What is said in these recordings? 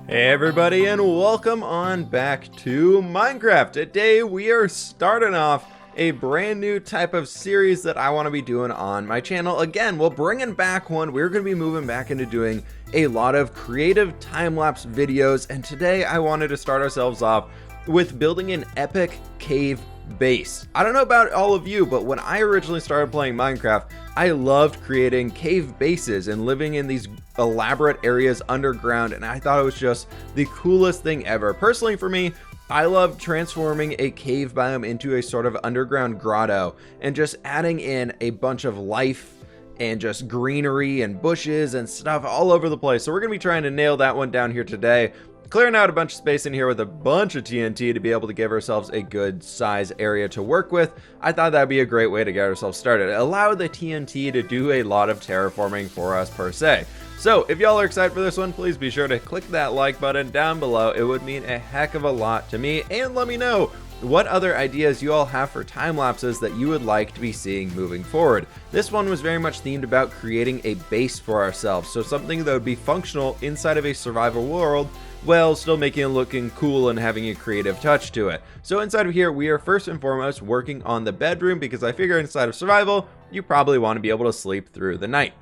Hey everybody, and welcome on back to Minecraft. Today we are starting off a brand new type of series that I want to be doing on my channel. Again, we're bringing back one. We're going to be moving back into doing a lot of creative time-lapse videos, and today I wanted to start ourselves off with building an epic cave base. I don't know about all of you, but when I originally started playing Minecraft, I loved creating cave bases and living in these elaborate areas underground, and I thought it was just the coolest thing ever. Personally, for me, I love transforming a cave biome into a sort of underground grotto and just adding in a bunch of life and just greenery and bushes and stuff all over the place. So we're gonna be trying to nail that one down here today, clearing out a bunch of space in here with a bunch of TNT to be able to give ourselves a good size area to work with. I thought that'd be a great way to get ourselves started. Allow the TNT to do a lot of terraforming for us per se. So if y'all are excited for this one, please be sure to click that like button down below. It would mean a heck of a lot to me, and let me know what other ideas you all have for time lapses that you would like to be seeing moving forward. This one was very much themed about creating a base for ourselves, so something that would be functional inside of a survival world while still making it looking cool and having a creative touch to it. So inside of here, we are first and foremost working on the bedroom, because I figure inside of survival, you probably want to be able to sleep through the night.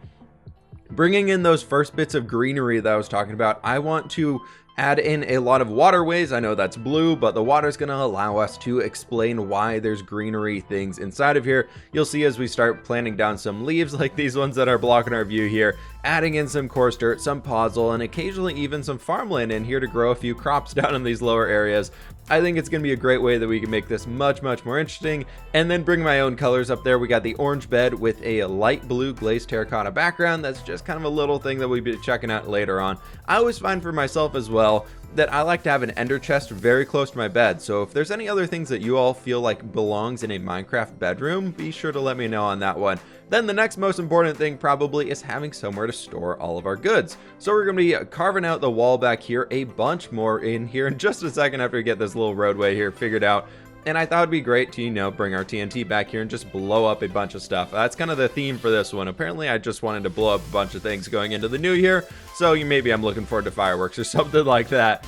Bringing in those first bits of greenery that I was talking about, I want to add in a lot of waterways. I know that's blue, but the water is going to allow us to explain why there's greenery things inside of here. You'll see as we start planting down some leaves like these ones that are blocking our view here, adding in some coarse dirt, some podzol, and occasionally even some farmland in here to grow a few crops down in these lower areas. I think it's going to be a great way that we can make this much more interesting, and then bring my own colors up there. We got the orange bed with a light blue glazed terracotta background. That's just kind of a little thing that we'll be checking out later on. I always find for myself as well that I like to have an ender chest very close to my bed, so if there's any other things that you all feel like belongs in a Minecraft bedroom, be sure to let me know on that one. Then the next most important thing probably is having somewhere to store all of our goods. So we're going to be carving out the wall back here, a bunch more in here in just a second after we get this little roadway here figured out. And I thought it'd be great to, you know, bring our TNT back here and just blow up a bunch of stuff. That's kind of the theme for this one. Apparently, I just wanted to blow up a bunch of things going into the new year. So maybe I'm looking forward to fireworks or something like that.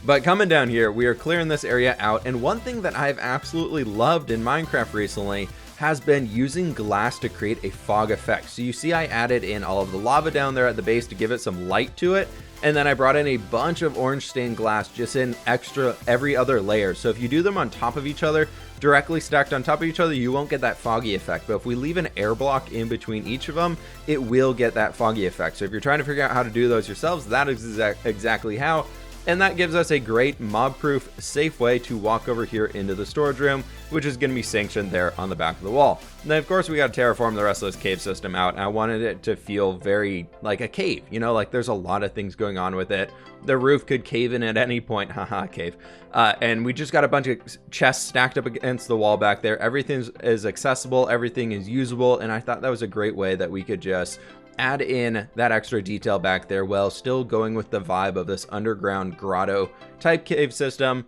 But coming down here, we are clearing this area out. And one thing that I've absolutely loved in Minecraft recently has been using glass to create a fog effect. So you see I added in all of the lava down there at the base to give it some light to it. And then I brought in a bunch of orange stained glass just in extra every other layer. So if you do them on top of each other, directly stacked on top of each other, you won't get that foggy effect. But if we leave an air block in between each of them, it will get that foggy effect. So if you're trying to figure out how to do those yourselves, that is exactly how. And that gives us a great mob-proof, safe way to walk over here into the storage room, which is going to be sanctioned there on the back of the wall. And then, of course, we got to terraform the rest of this cave system out. And I wanted it to feel very like a cave, you know, like there's a lot of things going on with it. The roof could cave in at any point, haha, cave. And we just got a bunch of chests stacked up against the wall back there. Everything is accessible, everything is usable, and I thought that was a great way that we could just add in that extra detail back there while still going with the vibe of this underground grotto type cave system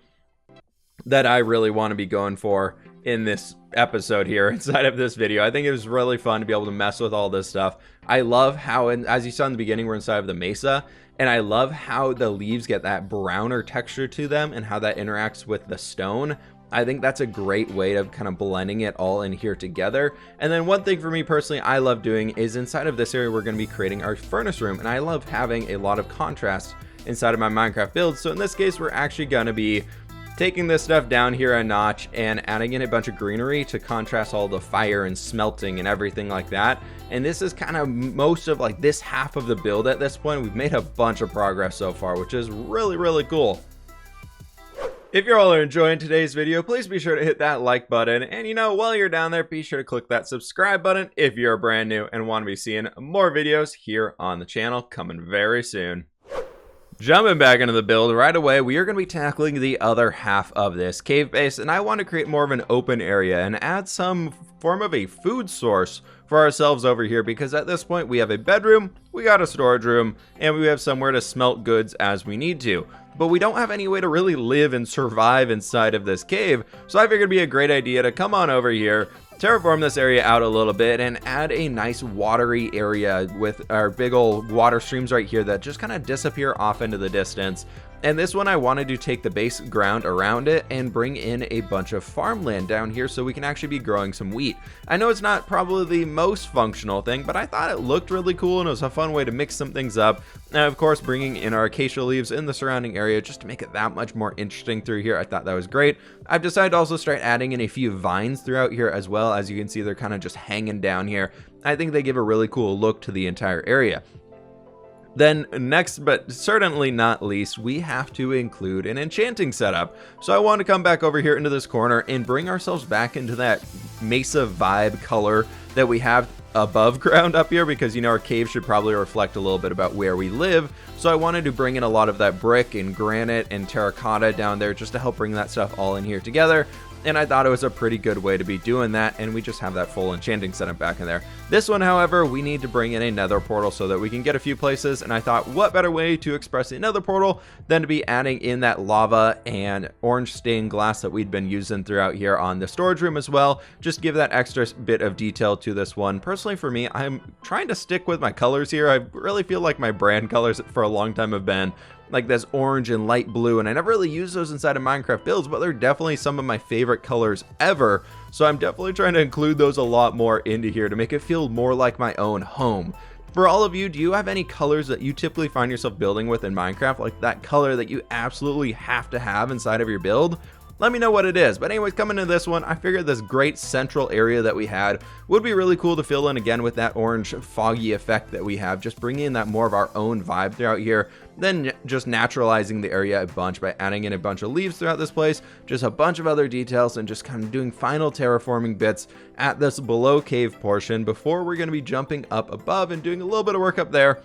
that I really want to be going for in this episode here inside of this video. I think it was really fun to be able to mess with all this stuff. I love how, as you saw in the beginning, we're inside of the Mesa, and I love how the leaves get that browner texture to them and how that interacts with the stone. I think that's a great way of kind of blending it all in here together. And then one thing for me personally I love doing is inside of this area we're going to be creating our furnace room, and I love having a lot of contrast inside of my Minecraft build. So in this case we're actually going to be taking this stuff down here a notch and adding in a bunch of greenery to contrast all the fire and smelting and everything like that. And this is kind of most of like this half of the build at this point. We've made a bunch of progress so far, which is really cool. If you all are enjoying today's video, please be sure to hit that like button. And you know, while you're down there, be sure to click that subscribe button if you're brand new and want to be seeing more videos here on the channel coming very soon. Jumping back into the build right away, we are going to be tackling the other half of this cave base, and I want to create more of an open area and add some form of a food source for ourselves over here, because at this point we have a bedroom, we got a storage room, and we have somewhere to smelt goods as we need to. But we don't have any way to really live and survive inside of this cave, so I figured it'd be a great idea to come on over here, terraform this area out a little bit and add a nice watery area with our big old water streams right here that just kind of disappear off into the distance. And this one I wanted to take the base ground around it and bring in a bunch of farmland down here so we can actually be growing some wheat. I know it's not probably the most functional thing, but I thought it looked really cool and it was a fun way to mix some things up. And of course, bringing in our acacia leaves in the surrounding area just to make it that much more interesting through here. I thought that was great. I've decided to also start adding in a few vines throughout here as well. As you can see, they're kind of just hanging down here. I think they give a really cool look to the entire area. Then next, but certainly not least, we have to include an enchanting setup. So I want to come back over here into this corner and bring ourselves back into that Mesa vibe color that we have above ground up here, because you know our cave should probably reflect a little bit about where we live. So I wanted to bring in a lot of that brick and granite and terracotta down there just to help bring that stuff all in here together. And I thought it was a pretty good way to be doing that, and we just have that full enchanting setup back in there. This one, however, we need to bring in a nether portal so that we can get a few places, and I thought what better way to express a nether portal than to be adding in that lava and orange stained glass that we'd been using throughout here on the storage room as well. Just give that extra bit of detail to this one. Personally for me, I'm trying to stick with my colors here. I really feel like my brand colors for a long time have been like this orange and light blue, and I never really use those inside of Minecraft builds, but they're definitely some of my favorite colors ever. So I'm definitely trying to include those a lot more into here to make it feel more like my own home. For all of you, do you have any colors that you typically find yourself building with in Minecraft, like that color that you absolutely have to have inside of your build? Let me know what it is. But anyways, coming to this one, I figured this great central area that we had would be really cool to fill in again with that orange foggy effect that we have, just bringing in that more of our own vibe throughout here, then just naturalizing the area a bunch by adding in a bunch of leaves throughout this place, just a bunch of other details, and just kind of doing final terraforming bits at this below cave portion before we're going to be jumping up above and doing a little bit of work up there.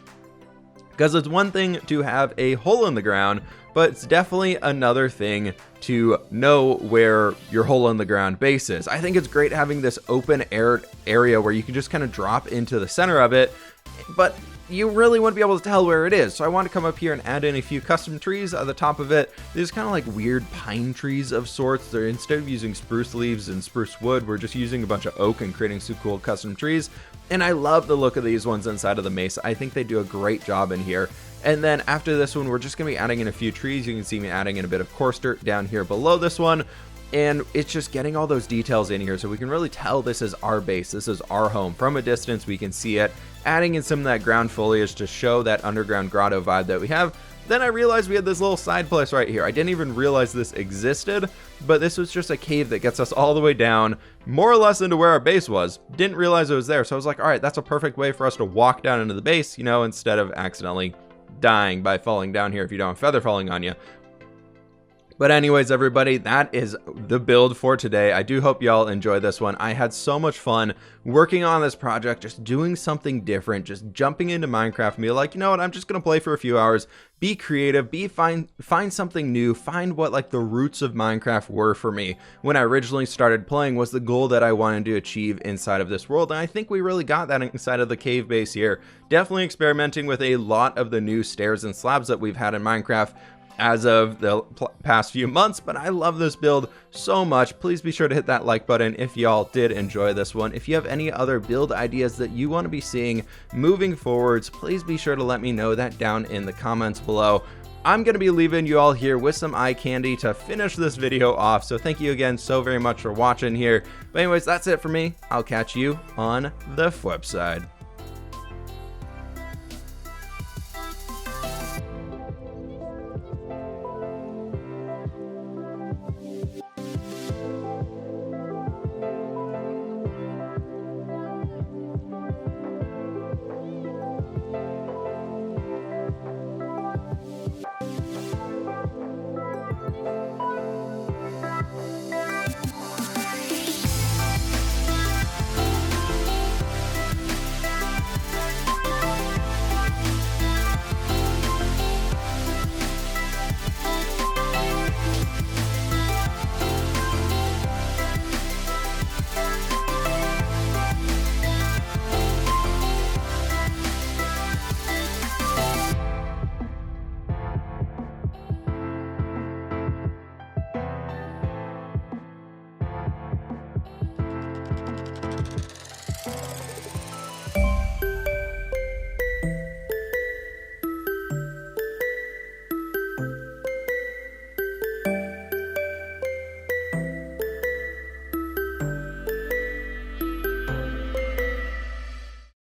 Because it's one thing to have a hole in the ground, but it's definitely another thing to know where your hole in the ground base is. I think it's great having this open air area where you can just kind of drop into the center of it, but you really want to be able to tell where it is. So I want to come up here and add in a few custom trees at the top of it. These kind of like weird pine trees of sorts. They're, instead of using spruce leaves and spruce wood, we're just using a bunch of oak and creating some cool custom trees. And I love the look of these ones inside of the Mesa. I think they do a great job in here. And then after this one, we're just going to be adding in a few trees. You can see me adding in a bit of coarse dirt down here below this one. And it's just getting all those details in here so we can really tell this is our base, this is our home. From a distance, we can see it. Adding in some of that ground foliage to show that underground grotto vibe that we have. Then I realized we had this little side place right here. I didn't even realize this existed, but this was just a cave that gets us all the way down, more or less into where our base was. Didn't realize it was there, so I was like, all right, that's a perfect way for us to walk down into the base, you know, instead of accidentally dying by falling down here if you don't have feather falling on you. But anyways, everybody, that is the build for today. I do hope y'all enjoy this one. I had so much fun working on this project, just doing something different, just jumping into Minecraft and be like, you know what, I'm just going to play for a few hours, be creative, find something new, find what like the roots of Minecraft were for me when I originally started playing was the goal that I wanted to achieve inside of this world. And I think we really got that inside of the cave base here. Definitely experimenting with a lot of the new stairs and slabs that we've had in Minecraft as of the past few months, but I love this build so much. Please be sure to hit that like button if y'all did enjoy this one. If you have any other build ideas that you want to be seeing moving forwards, please be sure to let me know that down in the comments below. I'm going to be leaving you all here with some eye candy to finish this video off, so thank you again so very much for watching here. But anyways, that's it for me. I'll catch you on the fWhip side.